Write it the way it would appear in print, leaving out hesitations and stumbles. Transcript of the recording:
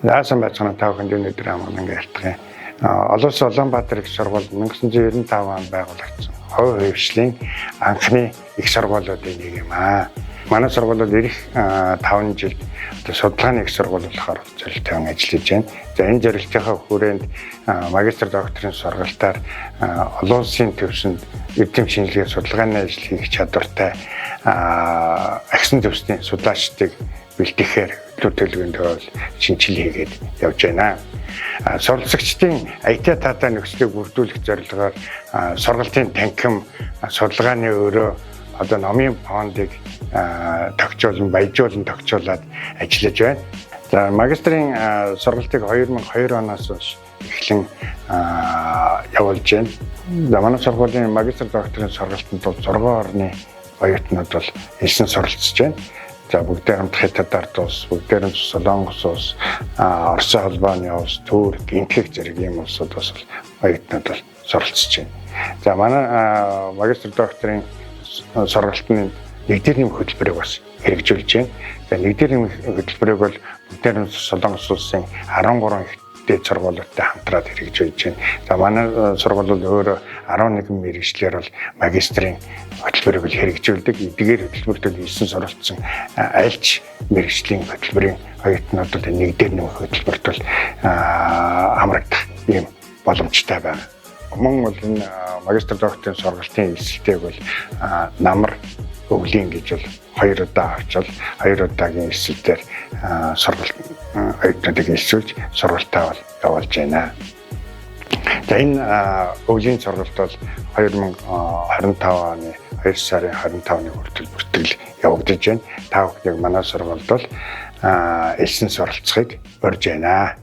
Наасан байцгаана та бүхэнд өнөөдөр амгалан гэлтгэн. Олон улсын Улаанбаатар их сургууль 1995 онд байгуулагдсан. Хувь хвшлийн анхны их сургуулиудын нэг юм аа. Манай сургуулиуд ирэх 5 жилд судалгааны их сургууль болохоор зорилттой ажиллаж байна. За энэ зорилтынхаа хүрээнд магистр докторийн сургалтаар олон улсын төвшөнд эрдэм шинжилгээ судалгааны ажил хийх чадвартай агсан төвсний судлаачдыг бэлтгэхээр төлөвлөгөөнд төвөл шинжил хийгээд явж байна. Суралцагчдын IT таатай нөхцөлийг бүрдүүлэх зорилгоор сургалтын танхим судалгааны өөрөө одоо номын фондыг баяжуулан тогтоолоод ажиллаж байна. За магистрийн сургалтыг 2002 оноос хойш эхлэн явуулж байна. За манай сургуулийн магистр докторийн сургалтанд бол 6 орны оюутнууд бол элсэн суралцж байна. За бүгдээ хамт Хятад ард улс, бүгдээ нь Солонгос улс, Орос холбооны улс, Турк, Энтхэг зэрэг ийм улсууд бас оюутнууд бол суралцж байна. За манай магистр докторийн сургалтын нэгдэр нэм хөтөлбөрийг бас хэрэгжүүлж байна. За нэгдэр нэм хөтөлбөрийг бол бүгдээ нь Солонгос улсын 13 их дээд сургуулиудтай хамтраад хэрэгжүүлж байна. За манай сургууль бол өөрөө 11 мэргэжлэр бол магистрийн хөтөлбөрийг хэрэгжүүлдэг. Эдгээр хөтөлбөртөө хийсэн суралцсан альч мэргэжлийн хөтөлбөрийн оюутнууд нэгдэр нэм хөтөлбөрт бол хамрагдах ийм боломжтой байна. Мөн бол энэ магистр докторийн сургалтын эсэлтэйг бол намар өвлийн гэж бол 2 удаа авчвал 2 удаагийн эсэлтээр сургалт оюутнуудыг эсвэлж сургалтаа бол явуулж байна. За энэ өвлийн сургалт бол 2025 оны 2 сарын 25-ны хүртэл бүртгэл явагдаж байна. Та бүхнийг манай сургуульд бол элсэн суралцахыг урьж байна.